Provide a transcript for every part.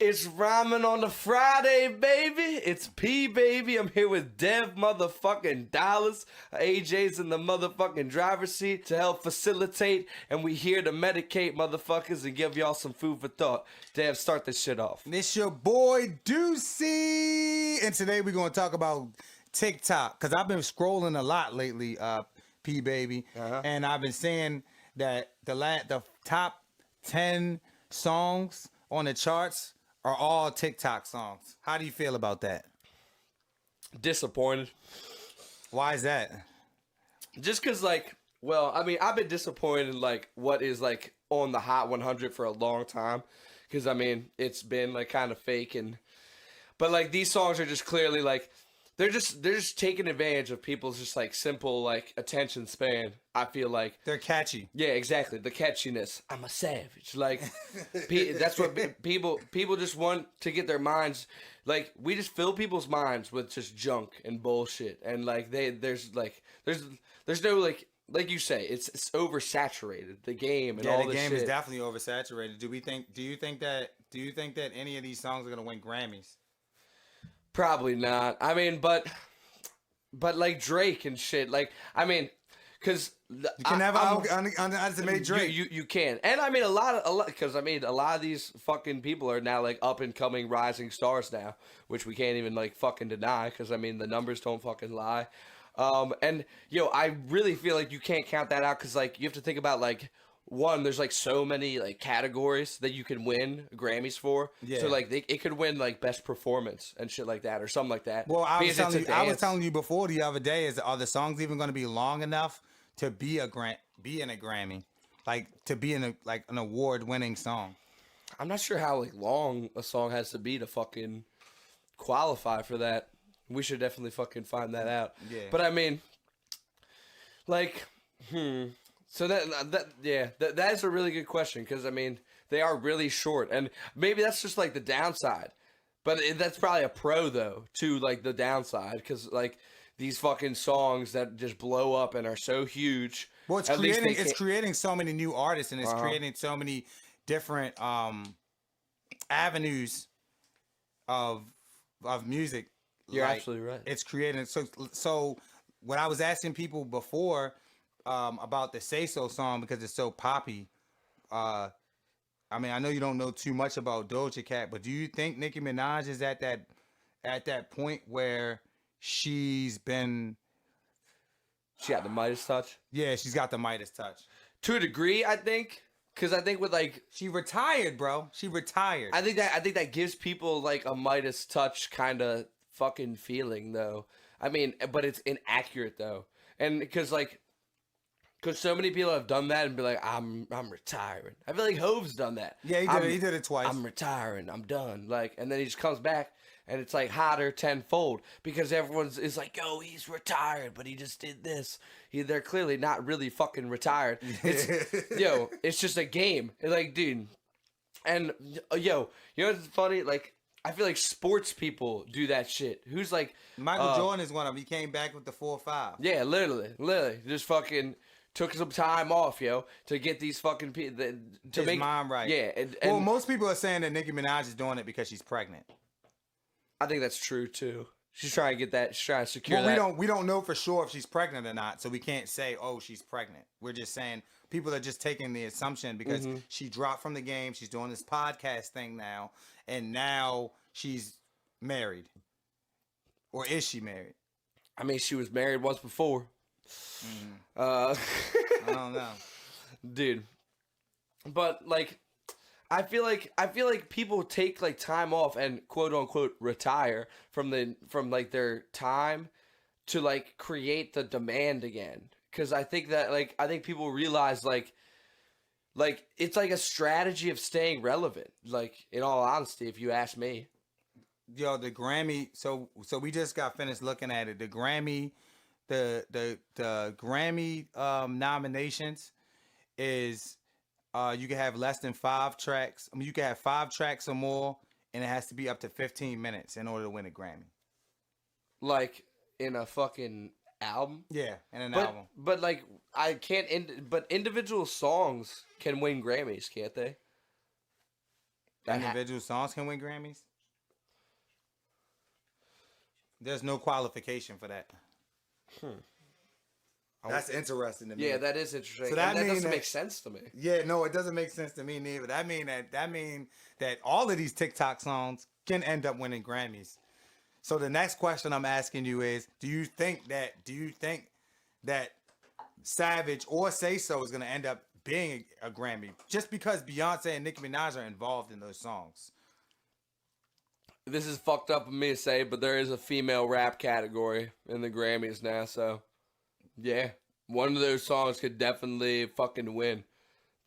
It's Ramen on the Friday, baby. It's P, baby. I'm here with Dev motherfucking Dollars. AJ's in the motherfucking driver's seat to help facilitate, and we here to medicate motherfuckers and give y'all some food for thought. Dev, start this shit off. It's your boy Deucy, and today we're going to talk about TikTok, because I've been scrolling a lot lately, P, baby, and I've been saying that the top 10 songs on the charts are all TikTok songs. How do you feel about that? Disappointed. Why is that? Just because, like, well, I mean, I've been disappointed in, like, what is, like, on the Hot 100 for a long time. Because, I mean, it's been, like, kind of fake. But, like, these songs are just clearly, like, they're just taking advantage of people's just, like, simple, like, attention span. I feel like They're catchy. yeah, exactly, the catchiness. I'm a savage. Like, that's what people just want to get their minds. Like, we just fill people's minds with just junk and bullshit, and like there's no like you say, it's oversaturated, the game and all the this game shit. is definitely oversaturated. Do you think that any of these songs are gonna win Grammys? Probably not. I mean, but like Drake and shit. Like, I mean, because You can never underestimate Drake. You can, and I mean a lot because I mean a lot of these fucking people are now like up and coming rising stars now, which we can't even like fucking deny because I mean the numbers don't fucking lie. And I really feel like you can't count that out because like you have to think about like. One, there's like so many like categories that you can win Grammys for. Yeah. So like it could win like best performance and shit like that or something like that. Well, I was telling you before the other day are the songs even going to be long enough to be in a Grammy, like to be in an award-winning song? I'm not sure how like long a song has to be to fucking qualify for that. We should definitely fucking find that out. Yeah. But I mean, like, So that is a really good question because I mean they are really short and maybe that's just like the downside, but that's probably a pro though to like the downside because like these fucking songs that just blow up and are so huge. Well, it's creating so many new artists and it's creating so many different avenues of music. You're absolutely right. It's creating so when I was asking people before. About the Say So song because it's so poppy. I mean, I know you don't know too much about Doja Cat, but do you think Nicki Minaj is at that point where she got the Midas touch? Yeah, she's got the Midas touch. To a degree, I think. Because I think with like she retired, bro. She retired. I think that gives people like a Midas touch kind of fucking feeling though. I mean, but it's inaccurate though, and because so many people have done that and be like, I'm retiring. I feel like Hove's done that. Yeah, he did it twice. I'm retiring. I'm done. Like, and then he just comes back and it's like hotter tenfold because everyone's is like, yo, he's retired, but he just did this. They're clearly not really fucking retired. It's just a game. It's like, dude, and you know what's funny? Like, I feel like sports people do that shit. Who's like Michael Jordan is one of them. He came back with the 4-5. Yeah, literally, just fucking. Took some time off, to get these fucking people to make mom right. Yeah, and well, most people are saying that Nicki Minaj is doing it because she's pregnant. I think that's true too. She's trying to get that. She's trying to secure that. We don't know for sure if she's pregnant or not, so we can't say, oh, she's pregnant. We're just saying people are just taking the assumption because she dropped from the game. She's doing this podcast thing now, and now she's married, or is she married? I mean, she was married once before. I don't know, dude. But like, I feel like people take like time off and quote unquote retire from like their time to like create the demand again. Because I think people realize like it's like a strategy of staying relevant. Like, in all honesty, if you ask me. Yo, the Grammy. So we just got finished looking at it. The Grammy. The Grammy nominations is you can have less than 5 tracks. I mean, you can have 5 tracks or more, and it has to be up to 15 minutes in order to win a Grammy. Like in a fucking album? Yeah, in an album. But like I can't. But individual songs can win Grammys, can't they? individual songs can win Grammys? There's no qualification for that. That's interesting to me. Yeah, that is interesting. So that doesn't make sense to me. Yeah, no, it doesn't make sense to me neither. That mean that all of these TikTok songs can end up winning Grammys. So the next question I'm asking you is, do you think that Savage or Say So is going to end up being a Grammy just because Beyonce and Nicki Minaj are involved in those songs? This is fucked up of me to say, but there is a female rap category in the Grammys now, so yeah, one of those songs could definitely fucking win.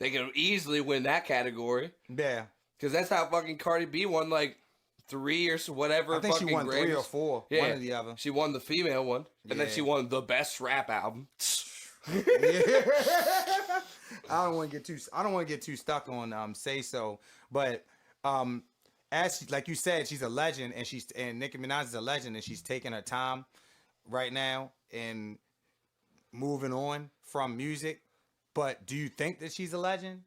They could easily win that category. Yeah, because that's how fucking Cardi B won like 3 or whatever. I think she won Grammys. 3 or 4. Yeah, one or the other. She won the female one, and then she won the best rap album. Yeah. I don't want to get too stuck on Say So, but as like you said, she's a legend, and Nicki Minaj is a legend, and she's taking her time right now and moving on from music. But do you think that she's a legend?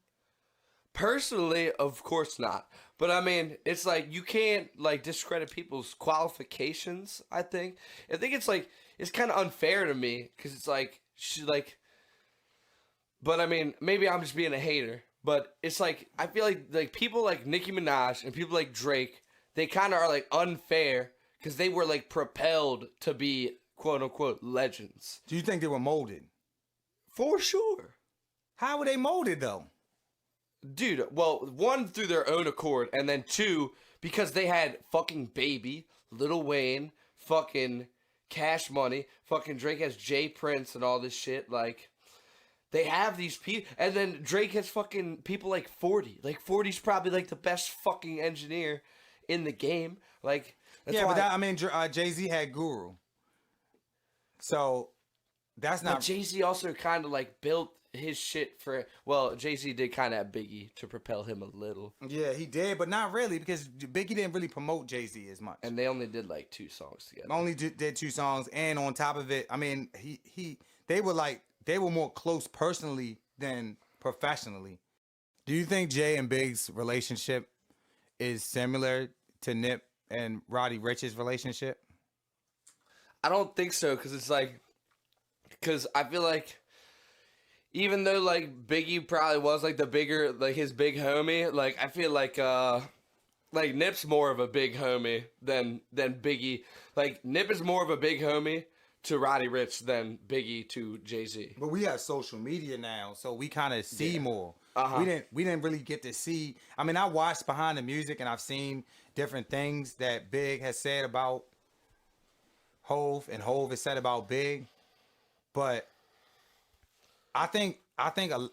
Personally, of course not. But I mean, it's like you can't like discredit people's qualifications. I think it's kind of unfair to me because it's like she like. But I mean, maybe I'm just being a hater. But it's like I feel like people like Nicki Minaj and people like Drake, they kind of are like unfair because they were like propelled to be quote unquote legends. Do you think they were molded? For sure. How were they molded though? Dude, well, one through their own accord, and then two because they had fucking Baby, Lil Wayne, fucking Cash Money, fucking Drake has Jay Prince and all this shit. Like, they have these people, and then Drake has fucking people like 40. Like 40's probably like the best fucking engineer in the game. Like, that's but Jay-Z had Guru, so that's not. But Jay-Z also kind of like built his shit for. Well, Jay-Z did kind of have Biggie to propel him a little. Yeah, he did, but not really because Biggie didn't really promote Jay-Z as much. And they only did like 2 songs together. Only did 2 songs, and on top of it, I mean, they were more close personally than professionally. Do you think Jay and Big's relationship is similar to Nip and Rowdy Rich's relationship? I don't think so, because I feel like even though like Biggie probably was like the bigger, like his big homie, like I feel like Nip's more of a big homie than Biggie. Like Nip is more of a big homie to Rowdy Rich than Biggie to Jay-Z. But we have social media now, so we kind of see more. We didn't really get to see. I mean, I watched behind the music and I've seen different things that Big has said about Hove and Hove has said about Big, but I think the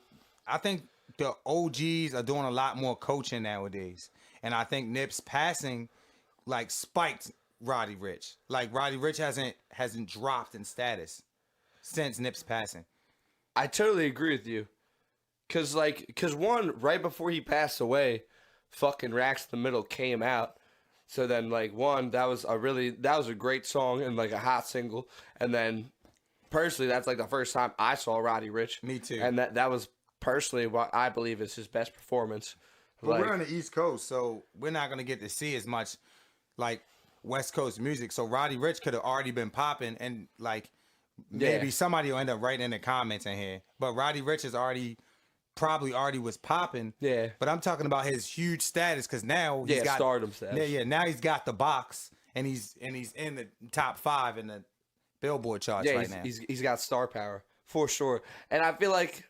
OGs are doing a lot more coaching nowadays, and I think Nip's passing like spiked Rowdy Rich. Like Rowdy Rich hasn't dropped in status since Nip's passing. I totally agree with you. Cause one, right before he passed away, fucking Racks in the Middle came out. So then like one, that was a great song and like a hot single. And then personally, that's like the first time I saw Rowdy Rich. Me too. And that was personally what I believe is his best performance. But we're on the East Coast, so we're not gonna get to see as much like West Coast music. So Rowdy Rich could have already been popping, and like maybe somebody will end up writing in the comments in here. But Rowdy Rich is probably already was popping. Yeah. But I'm talking about his huge status because now he's got stardom status. Yeah. Now he's got the box, and he's in the top 5 in the Billboard charts right now. He's got star power for sure, and I feel like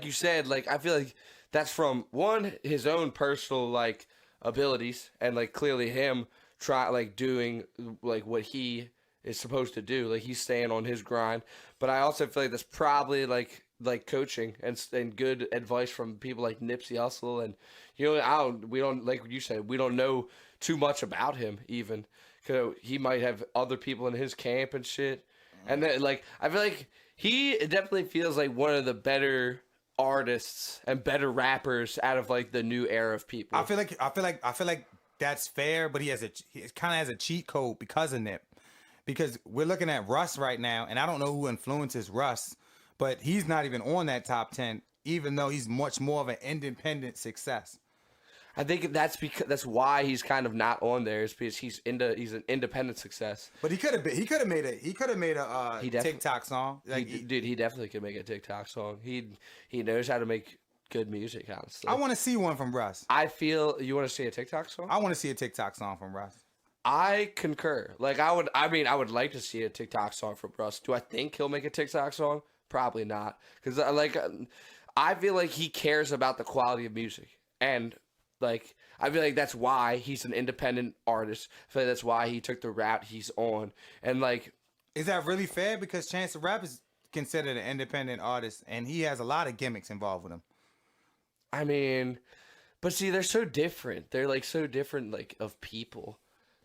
you said, like I feel like that's from one his own personal like abilities and like clearly him doing like what he is supposed to do, like he's staying on his grind. But I also feel like that's probably like coaching and good advice from people like Nipsey Hussle, and we don't like what you said, we don't know too much about him even. Cause he might have other people in his camp and shit. And then like I feel like he definitely feels like one of the better artists and better rappers out of like the new era of people. I feel like that's fair, but he kind of has a cheat code because of Nip. Because we're looking at Russ right now, and I don't know who influences Russ, but he's not even on that top 10, even though he's much more of an independent success. I think that's why he's kind of not on there, is because he's an independent success. But he could have made a TikTok song. Like, he definitely could make a TikTok song. He knows how to make good music, honestly. I want to see one from Russ. I feel you want to see a TikTok song? I want to see a TikTok song from Russ. I concur. Like I would like to see a TikTok song from Russ. Do I think he'll make a TikTok song? Probably not, because I feel like he cares about the quality of music, and like I feel like that's why he's an independent artist. I feel like that's why he took the route he's on, and like, is that really fair? Because Chance the Rapper is considered an independent artist, and he has a lot of gimmicks involved with him. I mean, but see, they're so different. They're like so different, like of people.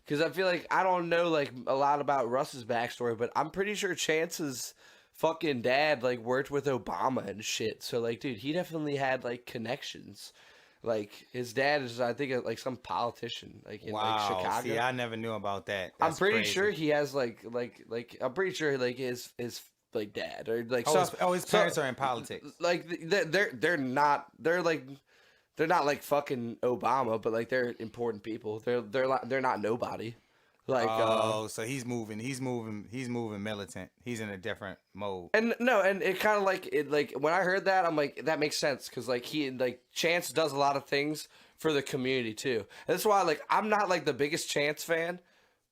Because I feel like I don't know like a lot about Russ's backstory, but I'm pretty sure Chance's fucking dad like worked with Obama and shit. So like, dude, he definitely had like connections. Like his dad is, I think, like some politician like in like Chicago. See, I never knew about that. I'm pretty sure he has like I'm pretty sure like his like dad or like his parents are in politics. Like they're not like fucking Obama, but like they're important people. They're not nobody. Like so he's moving militant. He's in a different mode. And it kind of like when I heard that, I'm like, that makes sense, because like Chance does a lot of things for the community too. And that's why like I'm not like the biggest Chance fan,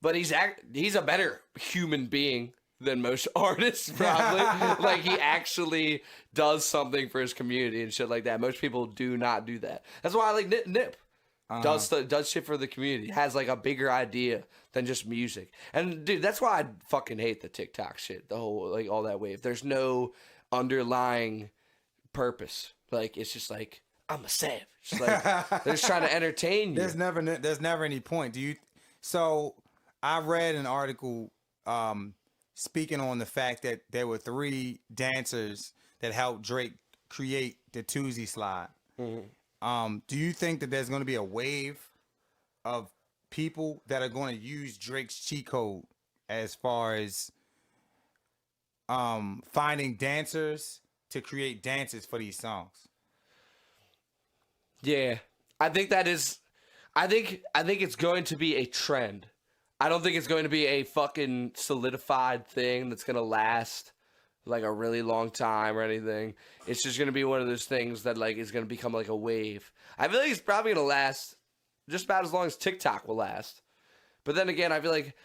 but he's a better human being than most artists probably. Like he actually does something for his community and shit like that. Most people do not do that. That's why I like Nip. Does shit for the community. Has like a bigger idea than just music. And dude, that's why I fucking hate the TikTok shit. The whole like all that wave. There's no underlying purpose. Like it's just like, I'm a savage. Like they're just trying to entertain you. There's never any point. So I read an article speaking on the fact that there were 3 dancers that helped Drake create the Deucy slide. Mm-hmm. Do you think that there's going to be a wave of people that are going to use Drake's cheat code as far as finding dancers to create dances for these songs? Yeah, I think it's going to be a trend. I don't think it's going to be a fucking solidified thing that's going to last like a really long time or anything. It's just going to be one of those things that like is going to become like a wave. I feel like it's probably going to last just about as long as TikTok will last. But then again, I feel like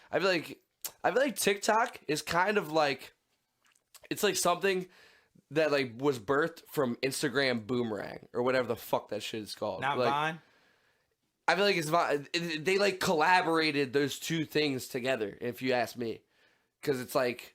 TikTok is kind of like, it's like something that like was birthed from Instagram Boomerang or whatever the fuck that shit is called. Not like, Vine? I feel like it's Vine. They like collaborated those two things together, if you ask me. Because it's like,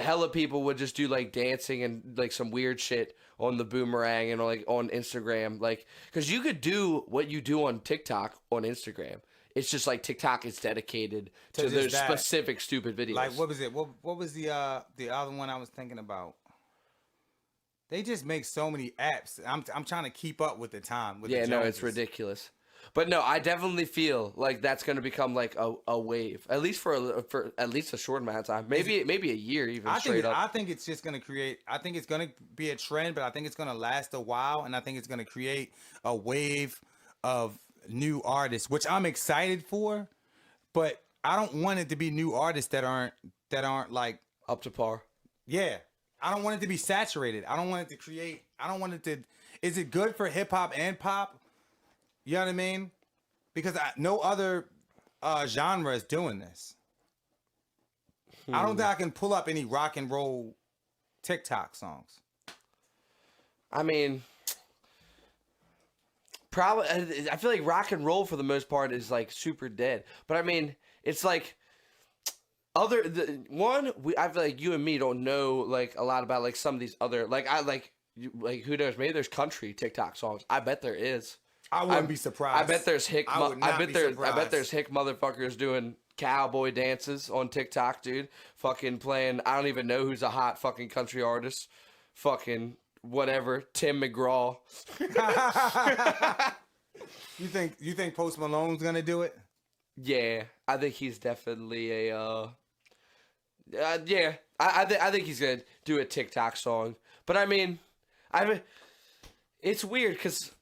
hella people would just do like dancing and like some weird shit on the Boomerang and like on Instagram. Like, because you could do what you do on TikTok on Instagram. It's just like TikTok is dedicated to those specific stupid videos. Like, what was it? What was the other one I was thinking about? They just make so many apps. I'm trying to keep up with the time. With yeah, no, it's ridiculous. But no, I definitely feel like that's going to become like a wave, at least for at least a short amount of time, maybe a year even. I think it's just going to create. I think it's going to be a trend, but I think it's going to last a while, and I think it's going to create a wave of new artists, which I'm excited for. But I don't want it to be new artists that aren't like up to par. Yeah. I don't want it to be saturated. I don't want it to create. I don't want it to. Is it good for hip hop and pop? You know what I mean? Because no other genre is doing this. I don't think I can pull up any rock and roll TikTok songs. I mean, probably. I feel like rock and roll for the most part is like super dead. But I mean, it's like I feel like you and me don't know like a lot about like some of these other who knows? Maybe there's country TikTok songs. I bet there is. I wouldn't be surprised. I bet there's hick. I bet there's hick motherfuckers doing cowboy dances on TikTok, dude. Fucking playing. I don't even know who's a hot fucking country artist. Fucking whatever. Tim McGraw. You think Post Malone's gonna do it? Yeah, I think he's definitely a. Yeah, I think he's gonna do a TikTok song. But I mean, it's weird because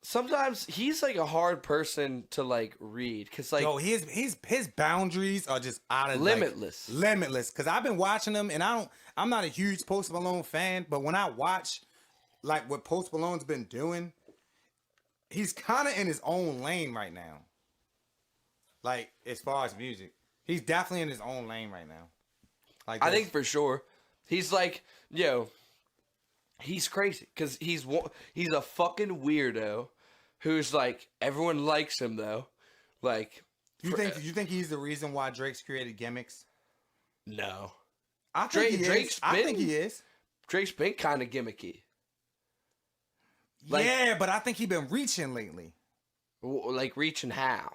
sometimes he's like a hard person to like read because like his boundaries are just out of limitless. Limitless. Because I've been watching him, and I'm not a huge Post Malone fan, but when I watch like what Post Malone's been doing, he's kind of in his own lane right now. Like as far as music, he's definitely in his own lane right now. Like I think for sure, he's like he's crazy because he's a fucking weirdo. Who's like everyone likes him though, like you think he's the reason why Drake's created Gimmicks? No, I think he is. Drake's been kind of gimmicky. Like, yeah, but I think he's been reaching lately. Like reaching how?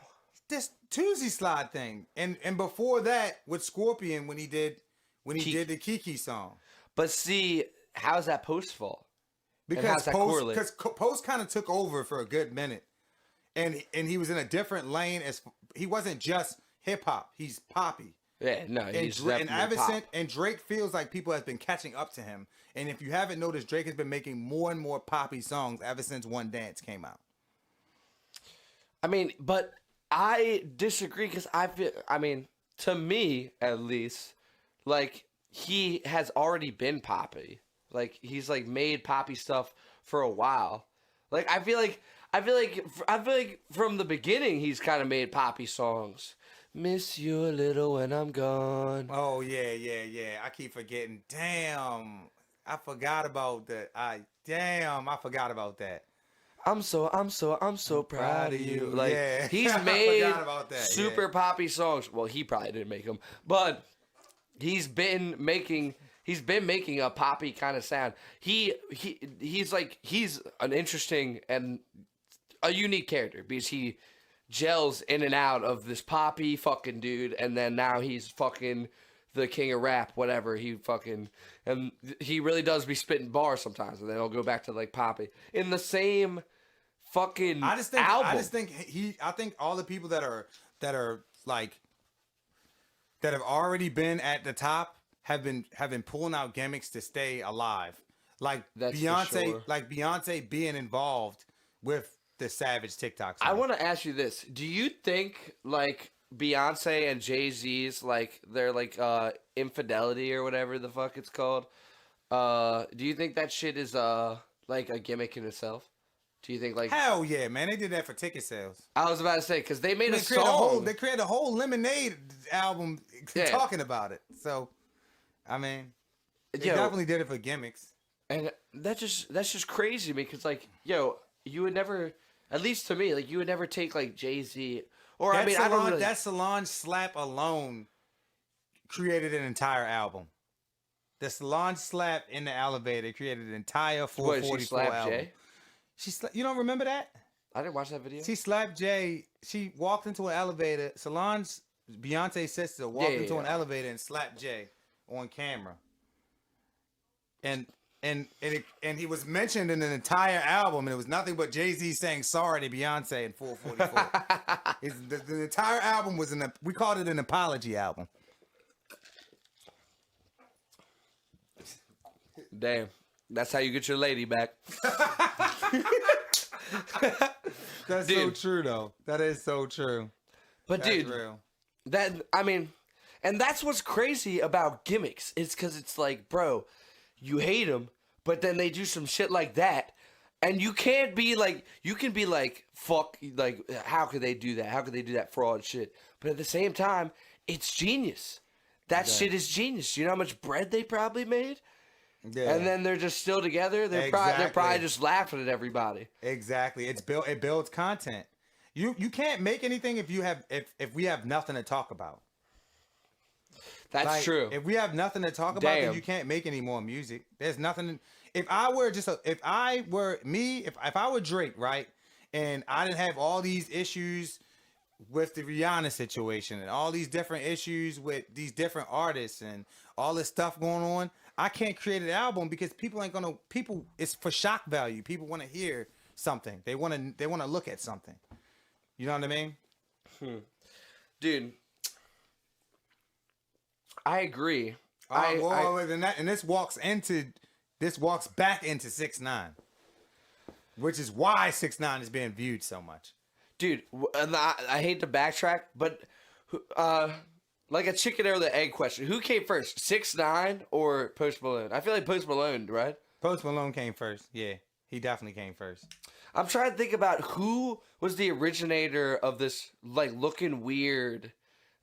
This Tuesday Slide thing, and before that with Scorpion when he did the Kiki song. But see, how's that Post fault? Because Post kind of took over for a good minute, and he was in a different lane. As he wasn't just hip hop, he's poppy. Yeah, no, he's and Drake feels like people have been catching up to him. And if you haven't noticed, Drake has been making more and more poppy songs ever since One Dance came out. I mean, but I disagree because to me at least, like he has already been poppy. Like he's like made poppy stuff for a while. Like I feel like from the beginning he's kind of made poppy songs. Miss you a little when I'm gone. Oh yeah. I keep forgetting. Damn, I forgot about that. I forgot about that. I'm so proud of you. Like he's made super poppy songs. Well, he probably didn't make them, but he's been making a poppy kind of sound. He's an interesting and a unique character because he gels in and out of this poppy fucking dude, and then now he's fucking the king of rap, whatever. And he really does be spitting bars sometimes, and then he'll go back to like poppy in the same fucking album. I think all the people that are like that have already been at the top have been pulling out gimmicks to stay alive. Like that's Beyonce being involved with the Savage TikTok song. I want to ask you this. Do you think like Beyonce and Jay-Z's like their like infidelity or whatever the fuck it's called? Do you think that shit is like a gimmick in itself? Do you think like hell yeah, man? They did that for ticket sales. I was about to say because they made a song. They created a whole Lemonade album talking about it. So, I mean, they definitely did it for gimmicks. And that's just crazy to me because like you would never, at least to me, like you would never take like Jay-Z or that Solange slap alone created an entire album. The Solange slap in the elevator created an entire 444 album. Jay? You don't remember that? I didn't watch that video. She slapped Jay. She walked into an elevator. Solange, Beyonce's sister, walked into an elevator and slapped Jay on camera. And he was mentioned in an entire album, and it was nothing but Jay-Z saying sorry to Beyonce in 444. The entire album was we called it an apology album. Damn. That's how you get your lady back. That's so true, though. That is so true. But that's real. And that's what's crazy about gimmicks. It's because it's like, bro, you hate them, but then they do some shit like that, and you can't be like, you can be like, fuck, like, how could they do that? How could they do that fraud shit? But at the same time, it's genius. That shit is genius. You know how much bread they probably made? Yeah. And then they're just still together. They're probably just laughing at everybody. Exactly. It builds content. You can't make anything if we have nothing to talk about. That's true. If we have nothing to talk about, then you can't make any more music. There's nothing. If I were Drake, right, and I didn't have all these issues with the Rihanna situation and all these different issues with these different artists and all this stuff going on, I can't create an album because people it's for shock value. People want to hear something. They want to look at something. You know what I mean? Dude, I agree. And this walks back into 6ix9ine. which is why 6ix9ine is being viewed so much. Dude, and I hate to backtrack, but like a chicken or the egg question. Who came first, 6ix9ine or Post Malone? I feel like Post Malone, right? Post Malone came first. Yeah, he definitely came first. I'm trying to think about who was the originator of this, like, looking weird,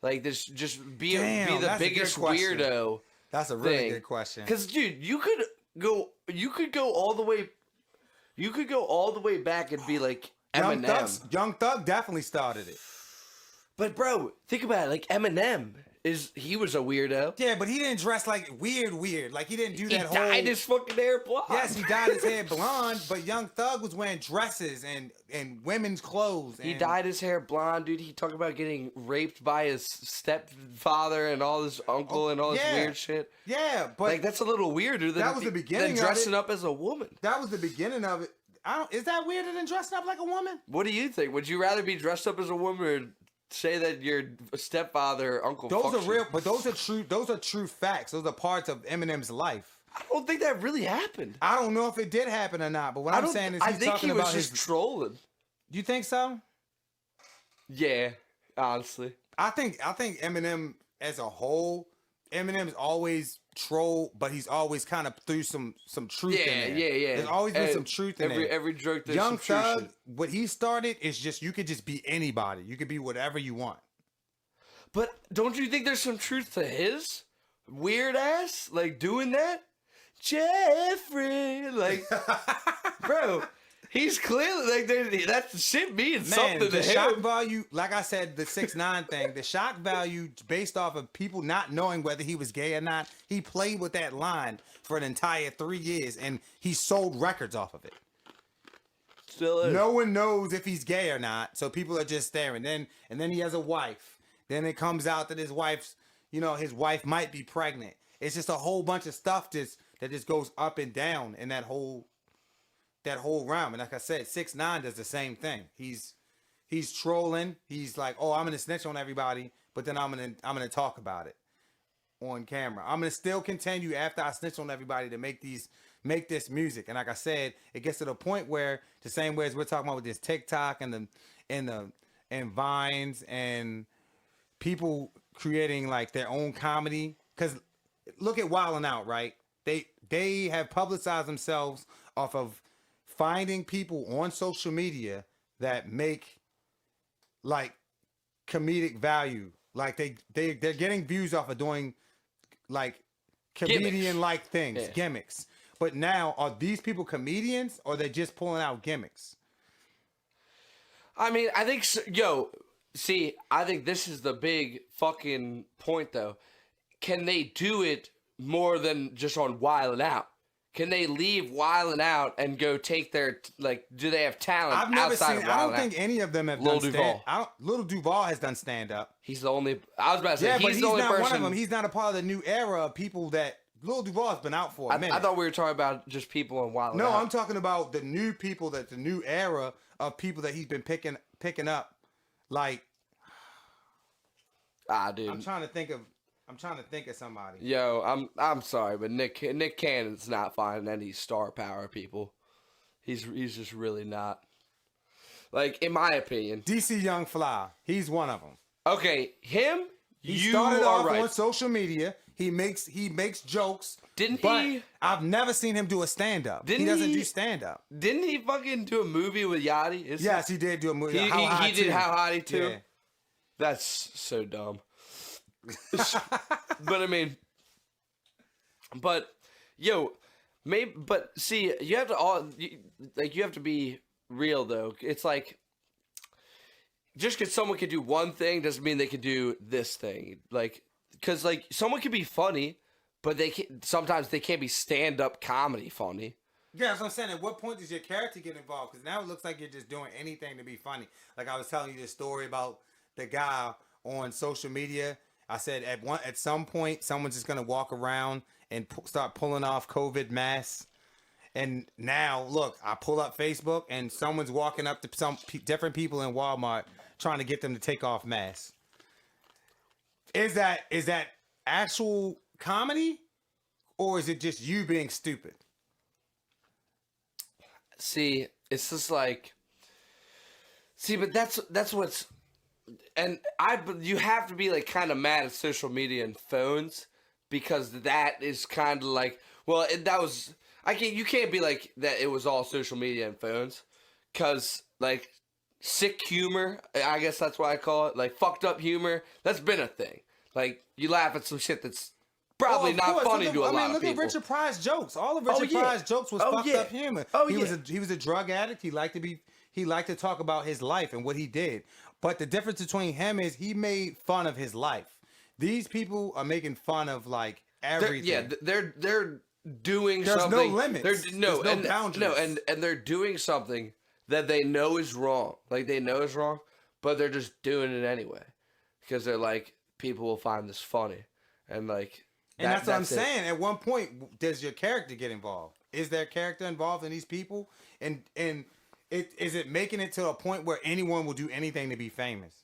like this, just be the biggest weirdo. That's a really good question. Because, dude, you could go all the way back and be like Eminem. Young Thug definitely started it. But bro, think about it. Like Eminem he was a weirdo. Yeah, but he didn't dress like weird. Like he didn't do that whole. He dyed his fucking hair blonde. Yes, he dyed his hair blonde. But Young Thug was wearing dresses and women's clothes. He dyed his hair blonde, dude. He talked about getting raped by his stepfather and all his uncle and all this weird shit. Yeah, but like that's a little weirder than that was the beginning than dressing up as a woman. That was the beginning of it. Is that weirder than dressing up like a woman? What do you think? Would you rather be dressed up as a woman or say that your stepfather or uncle? Those are real, but those are true. Those are true facts. Those are parts of Eminem's life. I don't think that really happened. I don't know if it did happen or not. But what I'm saying is, I think he was just trolling. You think so? Yeah, honestly, I think Eminem as a whole, Eminem's always troll, but he's always kind of threw some truth in there. Yeah. There's always been some truth in there. Every joke there's Young some Thug, truth. what he started is just you could just be anybody. You could be whatever you want. But don't you think there's some truth to his weird ass like doing that? Jeffrey, like, bro, he's clearly like that shit means something to the him. shock value, like I said, the 6ix9ine thing, the shock value based off of people not knowing whether he was gay or not. He played with that line for an entire 3 years, and he sold records off of it. Still is. No one knows if he's gay or not, so people are just staring. And then he has a wife. Then it comes out that his wife might be pregnant. It's just a whole bunch of stuff that just goes up and down in that whole realm. And like I said, 6ix9ine does the same thing. He's trolling. He's like, oh, I'm gonna snitch on everybody, but then I'm gonna talk about it on camera. I'm gonna still continue after I snitch on everybody to make this music. And like I said, it gets to the point where the same way as we're talking about with this TikTok and Vines and people creating like their own comedy. Because look at Wild 'N Out, right? They have publicized themselves off of finding people on social media that make like comedic value. Like they're getting views off of doing like comedian like things, gimmicks. But now, are these people comedians or they're just pulling out gimmicks? I mean, I think I think this is the big fucking point though. Can they do it more than just on Wild 'N Out? Can they leave Wild 'N Out and go take their, like, do they have talent outside of Wild 'N Out? I don't think any of them have done stand-up. Lil Duval has done stand-up. He's the only, I was about to say, yeah, he's the only person. One of them. He's not a part of the new era of people that, Lil Duval has been out for a minute. I thought we were talking about just people on Wild 'N Out. No, I'm talking about the new people, the new era of people that he's been picking up. Like, dude. I'm trying to think of somebody. Yo, I'm sorry, but Nick Cannon's not finding any star power people. He's just really not. Like, in my opinion. DC Young Fly. He's one of them. Okay, him, he started off on social media. He makes jokes. But I've never seen him do a stand-up. He doesn't do stand-up. Didn't he fucking do a movie with Yeti? Yes, he did do a movie. He did How Hottie too? Yeah. That's so dumb. But I mean, see, you have to be real though. It's like, just because someone can do one thing doesn't mean they can do this thing. Like, because like someone can be funny, but sometimes they can't be stand-up comedy funny. Yeah, that's what I'm saying. At what point does your character get involved? Because now it looks like you're just doing anything to be funny. Like I was telling you this story about the guy on social media. I said at some point someone's just gonna walk around and start pulling off COVID masks. And now look, I pull up Facebook and someone's walking up to some different people in Walmart trying to get them to take off masks. Is that actual comedy, or is it just you being stupid? See, it's just like, see, but that's what's, and you have to be like kind of mad at social media and phones because that is kind of like, well, you can't be like that. It was all social media and phones, because like sick humor, I guess that's what I call it, like fucked up humor. That's been a thing. Like you laugh at some shit that's probably not funny to a lot of people. Look at Richard Pryor's jokes. All of Richard Pryor's jokes was fucked up humor. He was a drug addict. He liked to talk about his life and what he did. But the difference between him is he made fun of his life. These people are making fun of like everything. They're doing There's something. There's no limits. There's no boundaries. No, and they're doing something that they know is wrong. Like they know is wrong, but they're just doing it anyway because they're like, people will find this funny, and like. And that's what I'm saying. At one point, does your character get involved? Is there character involved in these people? And is it making it to a point where anyone will do anything to be famous?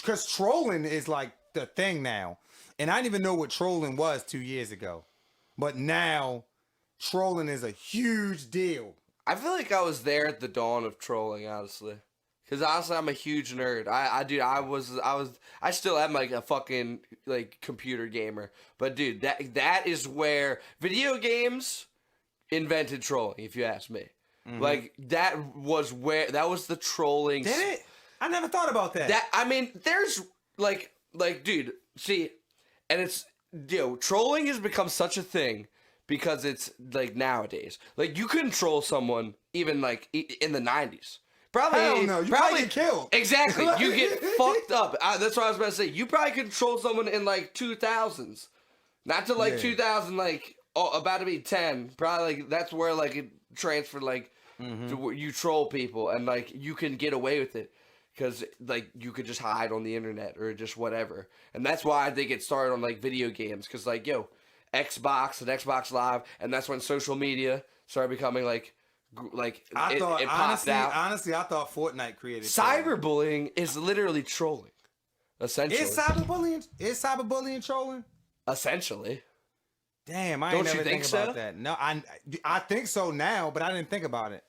Because trolling is like the thing now. And I didn't even know what trolling was 2 years ago. But now, trolling is a huge deal. I feel like I was there at the dawn of trolling, honestly. Because honestly, I'm a huge nerd. I still am like a fucking like computer gamer. But dude, that is where video games invented trolling, if you ask me. Mm-hmm. Like that was the trolling. Did it? I never thought about that. I mean, there's like dude, see, and it's trolling has become such a thing because it's like nowadays. Like you couldn't troll someone even like in the 90s. Probably, hell no. You probably get killed. Exactly. You get fucked up. That's what I was about to say. You probably could troll someone in like 2000s. Not to like 2000, like, about to be 10. Probably like that's where like it transferred like to where you troll people and like you can get away with it. Because like you could just hide on the internet or just whatever. And that's why I think it started on like video games. Because like, Xbox and Xbox Live. And that's when social media started becoming like I thought honestly, I thought Fortnite created cyberbullying is literally trolling, essentially. Is cyberbullying trolling? Essentially. Damn, I ain't never think about that. No, I think so now, but I didn't think about it.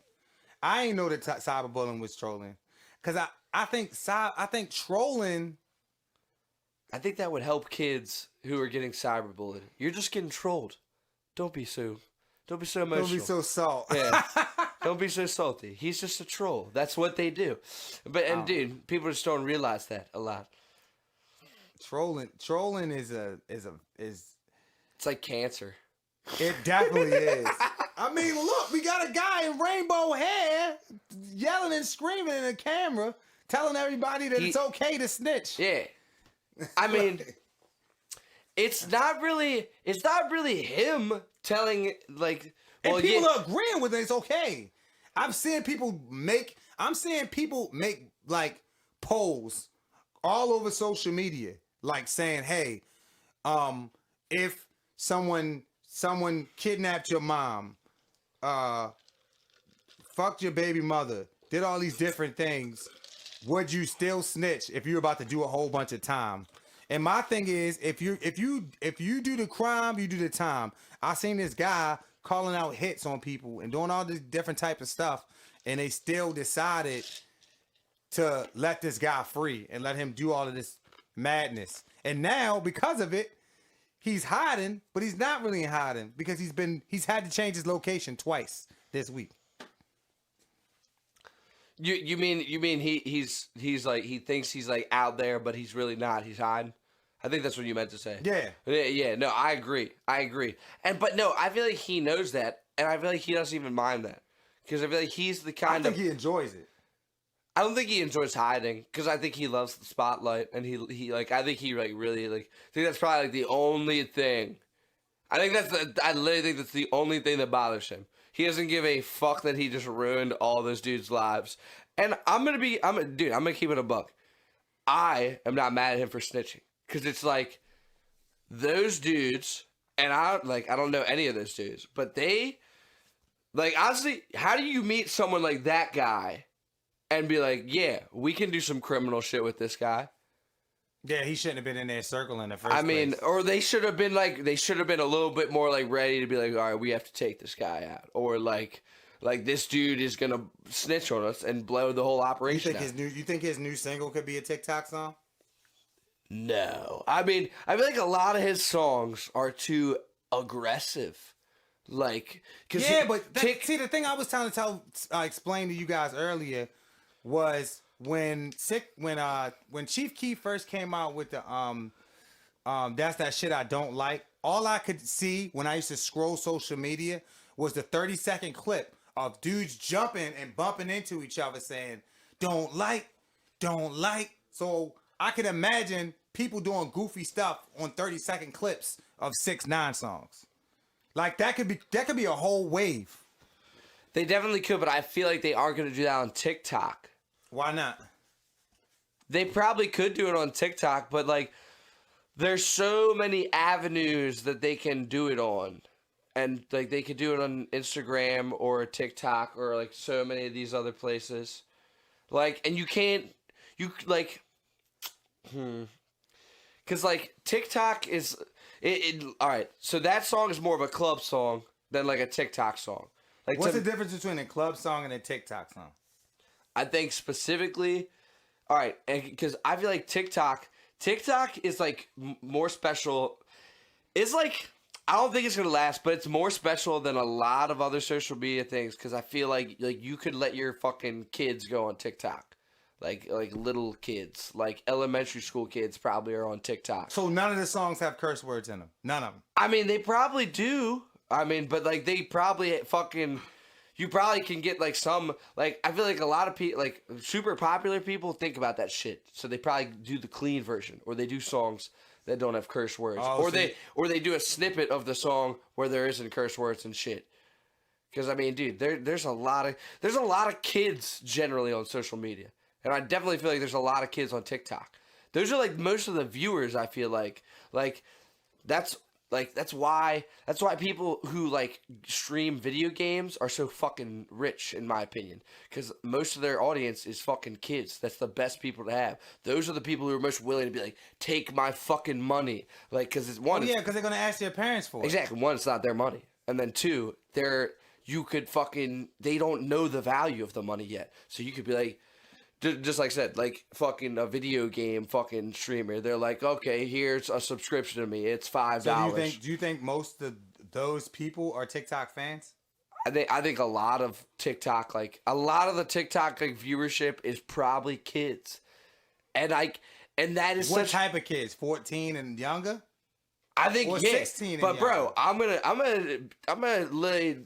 I ain't know that cyberbullying was trolling, because I think trolling. I think that would help kids who are getting cyberbullied. You're just getting trolled. Don't be so emotional. Don't be so salt. Yeah. Don't be so salty. He's just a troll. That's what they do. But dude, people just don't realize that a lot. Trolling is it's like cancer. It definitely is. I mean, look, we got a guy in rainbow hair yelling and screaming in the camera, telling everybody that it's okay to snitch. Yeah. I mean, it's not really him telling like. Well, and people are agreeing with it. It's okay. I'm seeing people make like polls all over social media, like saying, "Hey, if someone kidnapped your mom, fucked your baby mother, did all these different things, would you still snitch if you're about to do a whole bunch of time?" And my thing is, if you do the crime, you do the time. I seen this guy calling out hits on people and doing all this different type of stuff, and they still decided to let this guy free and let him do all of this madness. And now, because of it, he's hiding, but he's not really hiding because he's had to change his location twice this week. You mean he's like he thinks he's like out there, but he's really not. He's hiding. I think that's what you meant to say. Yeah. No, I agree. But no, I feel like he knows that, and I feel like he doesn't even mind that because I feel like he's the kind of. I think he enjoys it. I don't think he enjoys hiding because I think he loves the spotlight, and he like I think he like really like I think that's probably like the only thing. I literally think that's the only thing that bothers him. He doesn't give a fuck that he just ruined all those dudes' lives. And I'm gonna keep it a buck. I am not mad at him for snitching. Cause it's like those dudes, and I don't know any of those dudes, but they like honestly, how do you meet someone like that guy and be like, yeah, we can do some criminal shit with this guy? Yeah, he shouldn't have been in their circle in the first place. I mean, or they should have been a little bit more like ready to be like, all right, we have to take this guy out. Or like Like, this dude is gonna snitch on us and blow the whole operation out. You think his new single could be a TikTok song? No. I mean, I feel like a lot of his songs are too aggressive. Like, see, the thing I was trying to explain to you guys earlier was when Chief Keef first came out with the That's That Shit I Don't Like. All I could see when I used to scroll social media was the 30-second clip of dudes jumping and bumping into each other saying, don't like. So I could imagine people doing goofy stuff on 30-second clips of 6ix9ine songs. Like, that could be a whole wave. They definitely could, but I feel like they aren't going to do that on TikTok. Why not? They probably could do it on TikTok, but, like, there's so many avenues that they can do it on. And, like, they could do it on Instagram or TikTok or, like, so many of these other places. Like, and because, like, TikTok is... all right, so that song is more of a club song than, like, a TikTok song. Like, what's the difference between a club song and a TikTok song? I think specifically... All right, because I feel like TikTok is, like, more special. It's, like... I don't think it's going to last, but it's more special than a lot of other social media things because I feel like you could let your fucking kids go on TikTok. Like little kids. Like elementary school kids probably are on TikTok. So none of the songs have curse words in them? None of them? I mean, they probably do. I mean, but like they probably fucking... You probably can get like some... Like, I feel like a lot of people... Like, super popular people think about that shit. So they probably do the clean version. Or they do songs... that don't have curse words, or they do a snippet of the song where there isn't curse words and shit. Because I mean, dude, there's a lot of kids generally on social media, and I definitely feel like there's a lot of kids on TikTok. Those are like most of the viewers. I feel like that's why people who like stream video games are so fucking rich, in my opinion, because most of their audience is fucking kids. That's the best people to have. Those are the people who are most willing to be like, take my fucking money, like, because it's one. Because they're gonna ask their parents for it. Exactly. One, it's not their money, and then two, they don't know the value of the money yet, so you could be like. Just like I said, like fucking a video game fucking streamer. They're like, okay, here's a subscription to me. It's $5. So do you think most of those people are TikTok fans? I think a lot of TikTok, like a lot of the TikTok like viewership is probably kids, and that is what type of kids? 14 and younger? I think or 16. But bro, I'm gonna lay,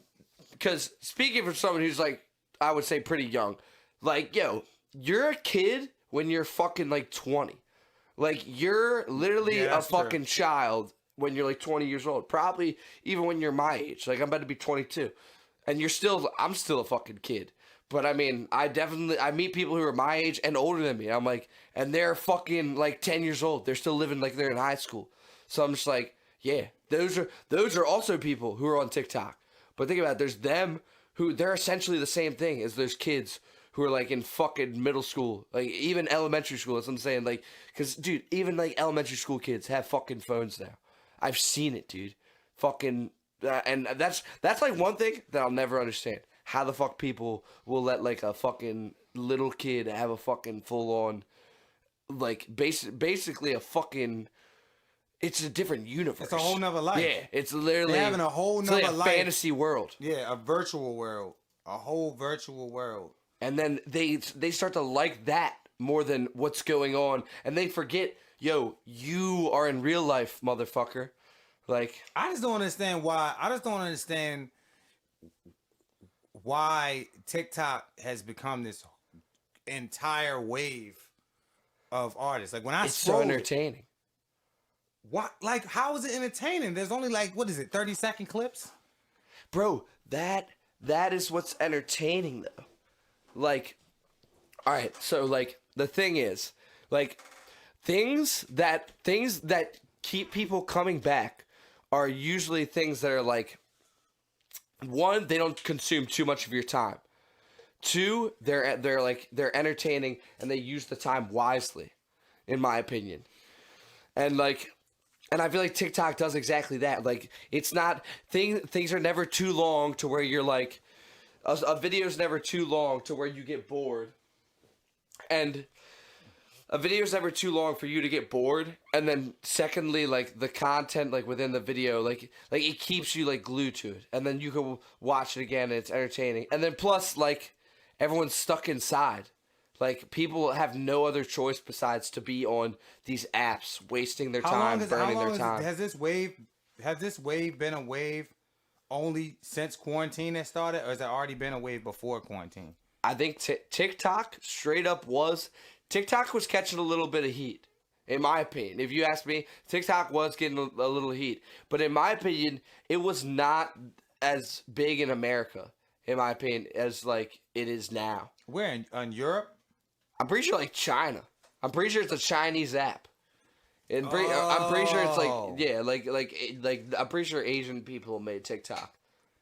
because speaking for someone who's like, I would say pretty young, like yo. You're a kid when you're fucking like 20. Like you're literally a fucking child when you're like 20 years old. Probably even when you're my age. Like I'm about to be 22. And I'm still a fucking kid. But I mean, I meet people who are my age and older than me. I'm like, and they're fucking like 10 years old. They're still living like they're in high school. So I'm just like, yeah, those are also people who are on TikTok. But think about it, there's them who they're essentially the same thing as those kids who are like in fucking middle school, like even elementary school. That's what I'm saying. Like, cause dude, even like elementary school kids have fucking phones now. I've seen it, dude. Fucking, and that's like one thing that I'll never understand. How the fuck people will let like a fucking little kid have a fucking full on, like basically a fucking. It's a different universe. It's a whole nother life. Yeah, it's literally they're having a whole nother like a life. fantasy world. Yeah, a virtual world, a whole virtual world. And then they start to like that more than what's going on. And they forget, yo, you are in real life, motherfucker. Like, I just don't understand why TikTok has become this entire wave of artists. Like when I it's so entertaining. What? Like, how is it entertaining? There's only like, what is it, 30-second clips? Bro, that is what's entertaining though. Like, all right, so like the thing is, like things that keep people coming back are usually things that are like, one, they don't consume too much of your time. Two, they're entertaining and they use the time wisely, in my opinion. And I feel like TikTok does exactly that. Like, it's not things are never too long to where you're like, a video's never too long to where you get bored, and a video's never too long for you to get bored. And then secondly, like the content like within the video, like it keeps you like glued to it, and then you can watch it again and it's entertaining. And then plus like everyone's stuck inside. Like, people have no other choice besides to be on these apps, wasting their time, burning their time. Has this wave been a wave only since quarantine has started, or has it already been a wave before quarantine? I think TikTok straight up was... TikTok was catching a little bit of heat, in my opinion. If you ask me, TikTok was getting a little heat. But in my opinion, it was not as big in America, in my opinion, as, like, it is now. Where, in Europe? I'm pretty sure like China. I'm pretty sure it's a Chinese app. I'm pretty sure it's like like I'm pretty sure Asian people made TikTok.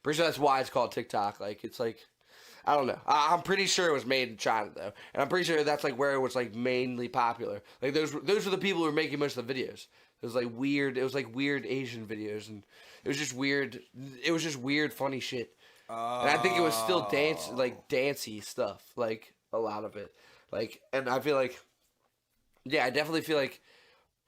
Pretty sure that's why it's called TikTok. Like it's like I don't know. I'm pretty sure it was made in China though, and I'm pretty sure that's like where it was like mainly popular. Like those were the people who were making most of the videos. It was like weird Asian videos, and it was just weird. It was just weird, funny shit. And I think it was still dancey stuff, like a lot of it. Like, and I feel like, yeah, I definitely feel like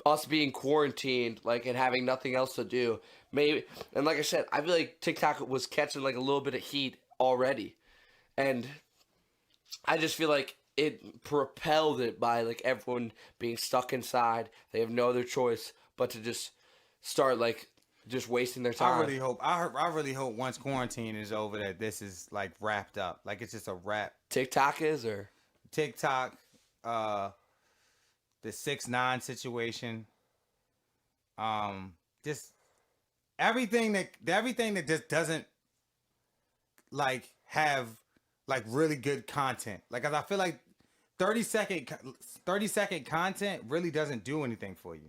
us being quarantined, like, and having nothing else to do, maybe, and like I said, I feel like TikTok was catching, like, a little bit of heat already, and I just feel like it propelled it by, like, everyone being stuck inside. They have no other choice but to just start, like, just wasting their time. I really hope once quarantine is over that this is, like, wrapped up. Like, it's just a wrap. TikTok is, or? TikTok, the 6ix9ine situation, just everything that just doesn't like have like really good content. Like, 'cause I feel like 30-second content really doesn't do anything for you.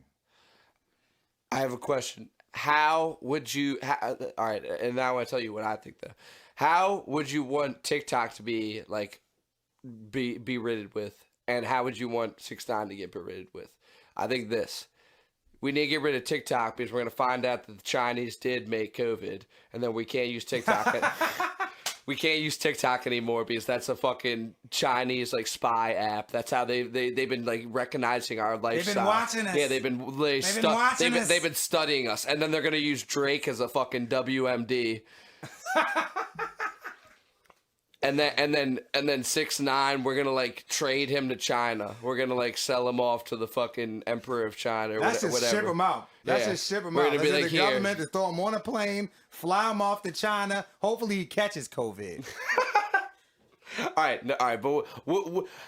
I have a question. How would you? All right, and now I want to tell you what I think though. How would you want TikTok to be like? Be ridded with, and how would you want 6ix9ine to get ridded with? I think this. We need to get rid of TikTok because we're going to find out that the Chinese did make COVID, and then we can't use TikTok. We can't use TikTok anymore because that's a fucking Chinese like spy app. That's how they've been like recognizing our lifestyle. They've been watching us. Yeah, they've been studying us, and then they're gonna use Drake as a fucking WMD. And then 6ix9ine, we're gonna like trade him to China. We're gonna like sell him off to the fucking Emperor of China or whatever. Ship him out. That's just ship him out. Gonna be like, the government to throw him on a plane, fly him off to China. Hopefully he catches COVID. All right. But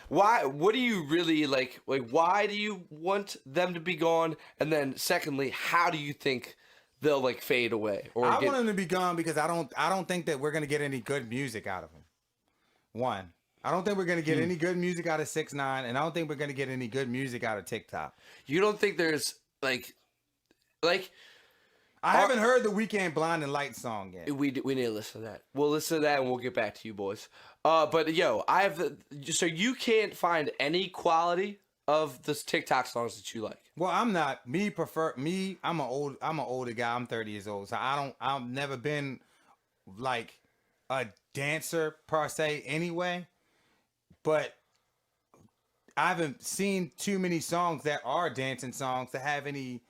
why? What do you really like? Like, why do you want them to be gone? And then, secondly, how do you think they'll like fade away? I want them to be gone because I don't think that we're gonna get any good music out of them. One, I don't think we're going to get any good music out of 6ix9ine, and I don't think we're going to get any good music out of TikTok. You don't think there's, like... I haven't heard the Weeknd Blinding Lights song yet. We need to listen to that. We'll listen to that, and we'll get back to you, boys. But, yo, so you can't find any quality of the TikTok songs that you like? Well, I'm not. I'm an older guy. I'm 30 years old, so I've never been, like... a dancer per se anyway, but I haven't seen too many songs that are dancing songs that have any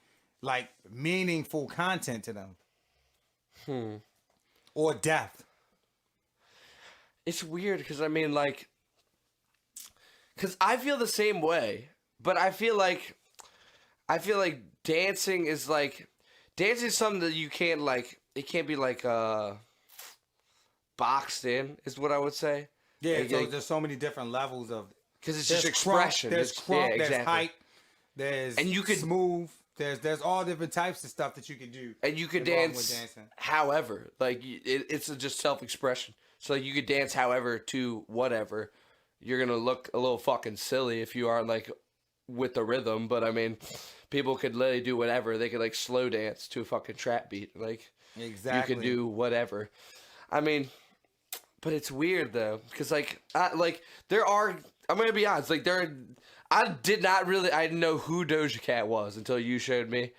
like meaningful content to them or depth. It's weird because I mean like because I feel the same way, but I feel like dancing is something that you can't like, it can't be like boxed in is what I would say. Yeah, so there's so many different levels of because it's just expression. There's crunk, exactly. There's hype, there's and you could smooth. There's all different types of stuff that you could do. And you could dance however, like it's just self-expression. So like, you could dance however to whatever. You're gonna look a little fucking silly if you aren't like with the rhythm, but I mean, people could literally do whatever. They could like slow dance to a fucking trap beat. Like exactly, you could do whatever. I mean. But it's weird though, because there are. I'm gonna be honest. I didn't know who Doja Cat was until you showed me,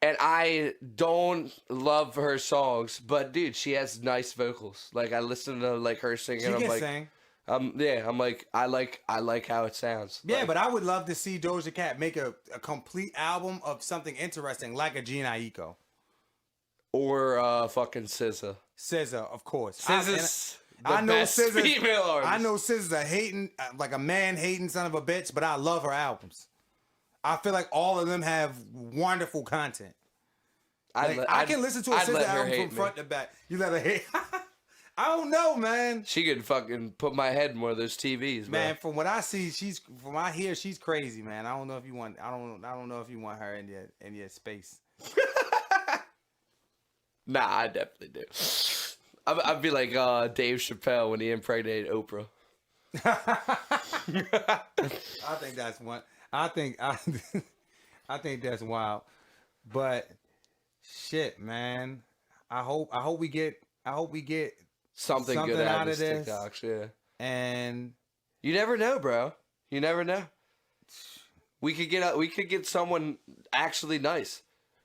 And I don't love her songs, but dude, she has nice vocals. Like I listen to like her singing, She I'm can like, sing. I'm like, I like how it sounds. Yeah, like, but I would love to see Doja Cat make a complete album of something interesting, like a Gene Aiko. Or fucking SZA. SZA, of course. SZA's I know SZA. female artist. I know SZA's a hating, like a man hating son of a bitch, but I love her albums. I feel like all of them have wonderful content. I can listen to a SZA album from front to back. You let her hate. I don't know, man. She could fucking put my head in one of those TVs, man. From what I see, she's crazy, man. I don't know if you want. I don't know if you want her in your space. Nah, I definitely do. I'd be like Dave Chappelle when he impregnated Oprah. I think that's one. I think that's wild. But shit, man. I hope we get something good out of this. TikToks, yeah. And you never know, bro. You never know. We could get someone actually nice.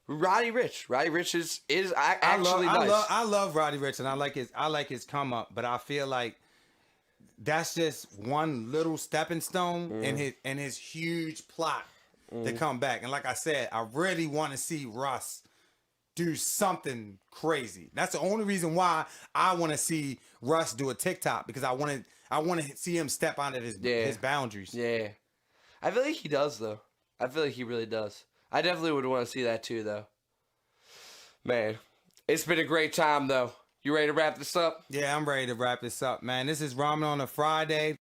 Rowdy Rich. Rowdy Rich is actually nice. I love Rowdy Rich, and I like his come up, but I feel like that's just one little stepping stone in his huge plot to come back. And like I said, I really want to see Russ do something crazy. That's the only reason why I want to see Russ do a TikTok, because I want to see him step out of his boundaries. Yeah. I feel like he does, though. I feel like he really does. I definitely would want to see that too, though. Man, it's been a great time, though. You ready to wrap this up? Yeah, I'm ready to wrap this up, man. This is Ramen on a Friday.